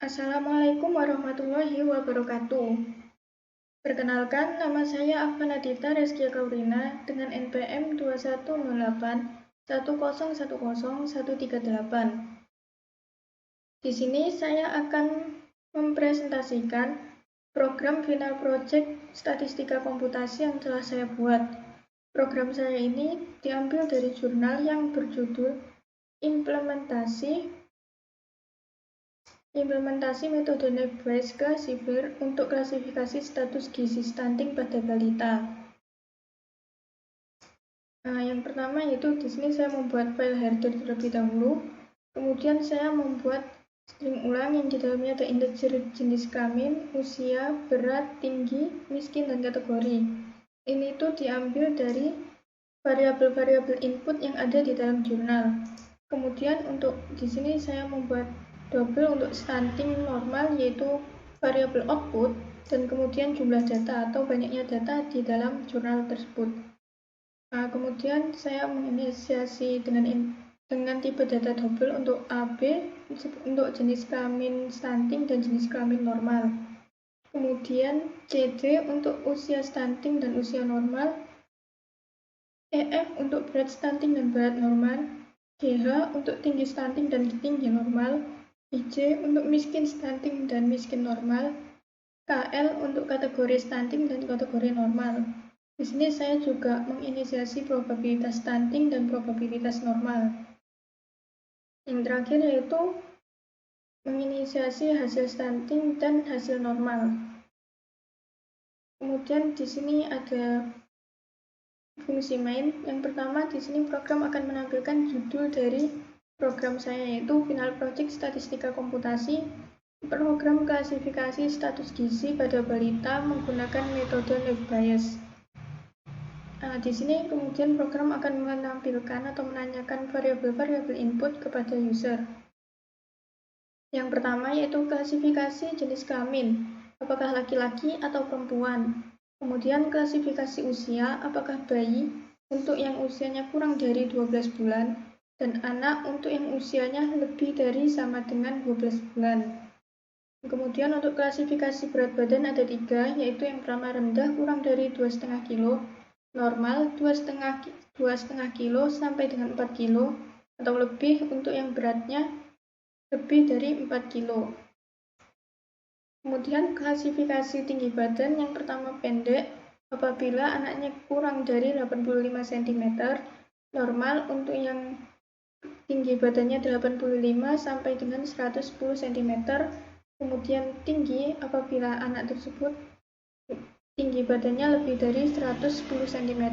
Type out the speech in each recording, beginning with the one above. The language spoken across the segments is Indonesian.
Assalamualaikum warahmatullahi wabarakatuh. Perkenalkan, nama saya Affanadita Rezkia Kaurina dengan NPM 210810101138. Di sini saya akan mempresentasikan program final project statistika komputasi yang telah saya buat. Program saya ini diambil dari jurnal yang berjudul Implementasi metode Nebwise ke Sivir untuk klasifikasi status gizi stunting pada balita. Yang pertama yaitu di sini saya membuat file header terlebih dahulu. Kemudian saya membuat string ulang yang di dalamnya ada integer jenis kelamin, usia, berat, tinggi, miskin, dan kategori. Ini tuh diambil dari variabel-variabel input yang ada di dalam jurnal. Kemudian untuk di sini saya membuat double untuk stunting normal yaitu variabel output dan kemudian jumlah data atau banyaknya data di dalam jurnal tersebut. Kemudian saya menginisiasi dengan tipe data double untuk AB untuk jenis kelamin stunting dan jenis kelamin normal. Kemudian CD untuk usia stunting dan usia normal, EF untuk berat stunting dan berat normal, GH untuk tinggi stunting dan tinggi normal, IJ untuk miskin stunting dan miskin normal, KL untuk kategori stunting dan kategori normal. Di sini saya juga menginisiasi probabilitas stunting dan probabilitas normal. Yang terakhir yaitu menginisiasi hasil stunting dan hasil normal. Kemudian di sini ada fungsi main. Yang pertama di sini program akan menampilkan judul dari program saya yaitu Final Project Statistika Komputasi, program klasifikasi status gizi pada balita menggunakan metode Nebwise. Di sini kemudian program akan menampilkan atau menanyakan variabel-variabel input kepada user. Yang pertama yaitu klasifikasi jenis kelamin, apakah laki-laki atau perempuan. Kemudian klasifikasi usia, apakah bayi untuk yang usianya kurang dari 12 bulan dan anak untuk yang usianya lebih dari sama dengan 12 bulan. Kemudian untuk klasifikasi berat badan ada 3, yaitu yang pertama rendah kurang dari 2,5 kilo, normal 2,5 kilo sampai dengan 4 kilo, atau lebih untuk yang beratnya lebih dari 4 kilo. Kemudian klasifikasi tinggi badan yang pertama pendek, apabila anaknya kurang dari 85 cm, normal untuk yang tinggi badannya 85 sampai dengan 110 cm, kemudian tinggi apabila anak tersebut tinggi badannya lebih dari 110 cm.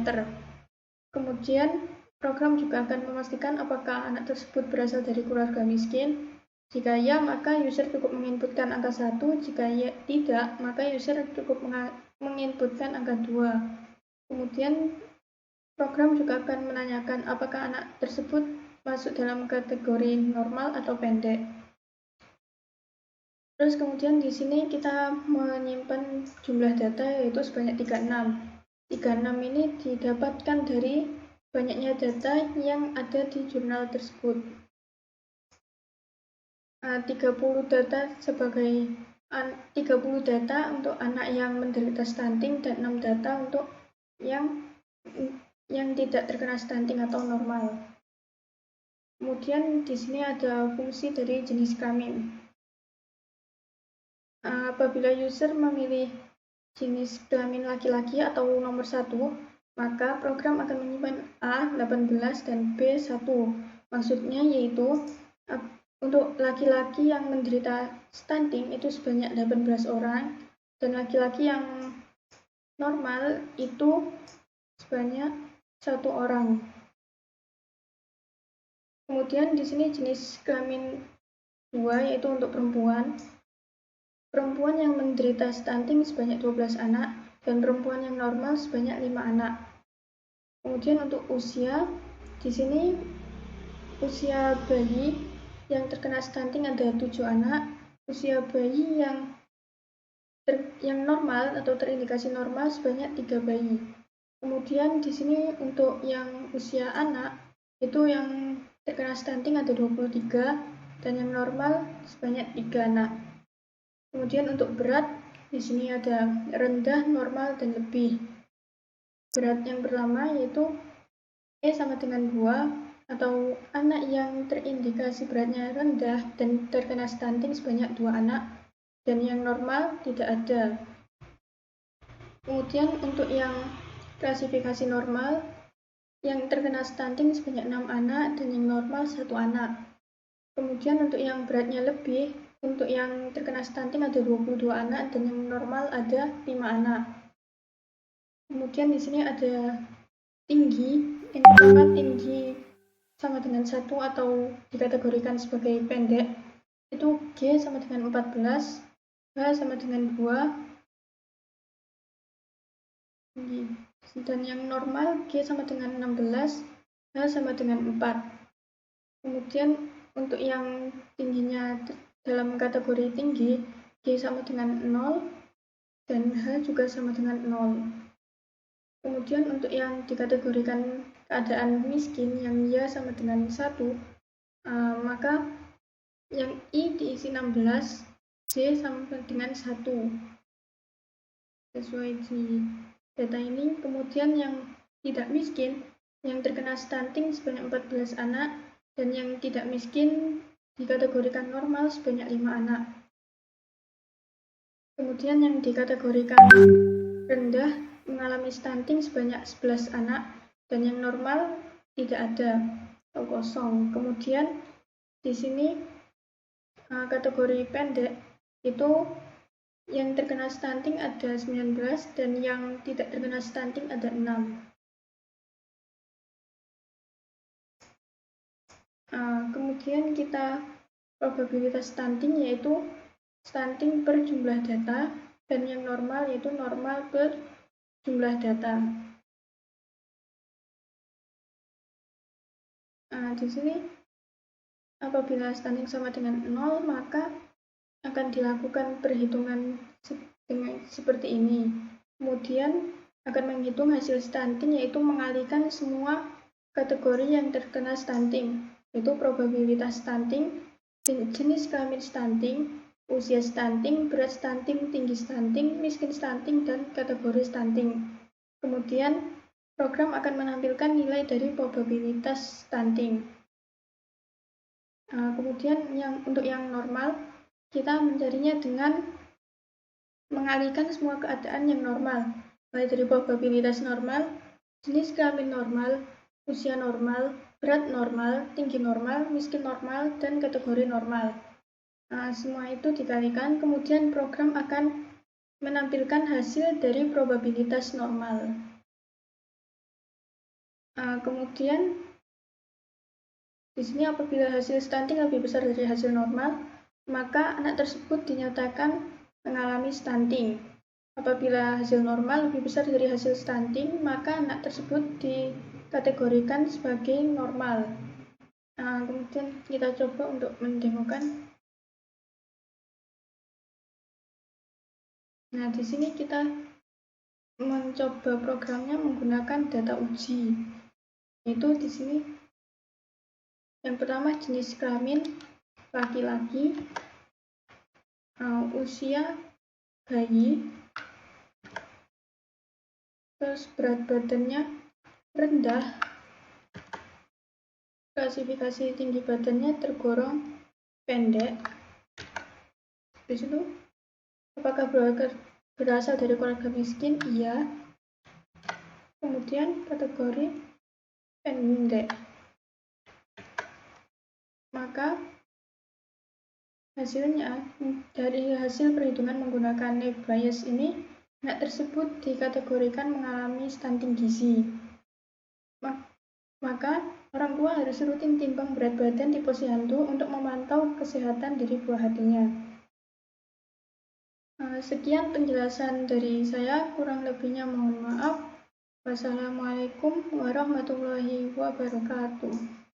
Kemudian program juga akan memastikan apakah anak tersebut berasal dari keluarga miskin. Jika ya, maka user cukup menginputkan angka 1, jika ya, tidak, maka user cukup menginputkan angka 2. Kemudian program juga akan menanyakan apakah anak tersebut masuk dalam kategori normal atau pendek. Terus kemudian di sini kita menyimpan jumlah data yaitu sebanyak 36. 36 ini didapatkan dari banyaknya data yang ada di jurnal tersebut. 30 data untuk anak yang menderita stunting dan 6 data untuk yang tidak terkena stunting atau normal. Kemudian di sini ada fungsi dari jenis kelamin. Apabila user memilih jenis kelamin laki-laki atau nomor 1, maka program akan menyimpan A18 dan B1. Maksudnya yaitu untuk laki-laki yang menderita stunting itu sebanyak 18 orang dan laki-laki yang normal itu sebanyak 1 orang. Kemudian di sini jenis kelamin 2 yaitu untuk perempuan. Perempuan yang menderita stunting sebanyak 12 anak dan perempuan yang normal sebanyak 5 anak. Kemudian untuk usia, di sini usia bayi yang terkena stunting ada 7 anak, usia bayi yang normal atau terindikasi normal sebanyak 3 bayi. Kemudian di sini untuk yang usia anak itu yang terkena stunting ada 23 dan yang normal sebanyak 3 anak. Kemudian untuk berat, di sini ada rendah, normal, dan lebih. Berat yang pertama yaitu E sama dengan 2, atau anak yang terindikasi beratnya rendah dan terkena stunting sebanyak 2 anak, dan yang normal tidak ada. Kemudian untuk yang klasifikasi normal, yang terkena stunting sebanyak 6 anak dan yang normal 1 anak. Kemudian untuk yang beratnya lebih, untuk yang terkena stunting ada 22 anak dan yang normal ada 5 anak. Kemudian di sini ada tinggi, yang pertama tinggi sama dengan 1 atau dikategorikan sebagai pendek, itu G sama dengan 14, H sama dengan 2, dan yang normal G sama dengan 16, H sama dengan 4. Kemudian untuk yang tingginya dalam kategori tinggi, G sama dengan 0 dan H juga sama dengan 0. Kemudian untuk yang dikategorikan keadaan miskin, yang Y sama dengan 1, maka yang I diisi 16, J sama dengan 1 sesuai di data ini. Kemudian yang tidak miskin, yang terkena stunting sebanyak 14 anak dan yang tidak miskin dikategorikan normal sebanyak 5 anak. Kemudian yang dikategorikan rendah mengalami stunting sebanyak 11 anak dan yang normal tidak ada atau kosong. Kemudian di sini kategori pendek itu yang terkena stunting ada 19 dan yang tidak terkena stunting ada 6. Kemudian kita probabilitas stunting yaitu stunting per jumlah data, dan yang normal yaitu normal per jumlah data. Di sini apabila stunting sama dengan 0, maka akan dilakukan perhitungan seperti ini. Kemudian akan menghitung hasil stunting, yaitu mengalihkan semua kategori yang terkena stunting, yaitu probabilitas stunting, jenis kelamin stunting, usia stunting, berat stunting, tinggi stunting, miskin stunting, dan kategori stunting. Kemudian program akan menampilkan nilai dari probabilitas stunting. Kemudian untuk yang normal, kita mencarinya dengan mengalihkan semua keadaan yang normal, mulai dari probabilitas normal, jenis kelamin normal, usia normal, berat normal, tinggi normal, miskin normal, dan kategori normal. Semua itu dikalikan, kemudian program akan menampilkan hasil dari probabilitas normal. Kemudian di sini apabila hasil stunting lebih besar dari hasil normal, maka anak tersebut dinyatakan mengalami stunting. Apabila hasil normal lebih besar dari hasil stunting, maka anak tersebut dikategorikan sebagai normal. Kemudian kita coba untuk mendemokan. Di sini kita mencoba programnya menggunakan data uji, yaitu di sini yang pertama jenis kelamin laki-laki, usia bayi, terus berat badannya rendah, klasifikasi tinggi badannya tergolong pendek. Di situ apakah berasal dari keluarga miskin? Iya. Kemudian kategori pendek. Maka hasilnya dari hasil perhitungan menggunakan Naive Bayes ini, anak tersebut dikategorikan mengalami stunting gizi. Maka orang tua harus rutin timbang berat badan di posyandu untuk memantau kesehatan dari buah hatinya. Sekian penjelasan dari saya, kurang lebihnya mohon maaf. Wassalamualaikum warahmatullahi wabarakatuh.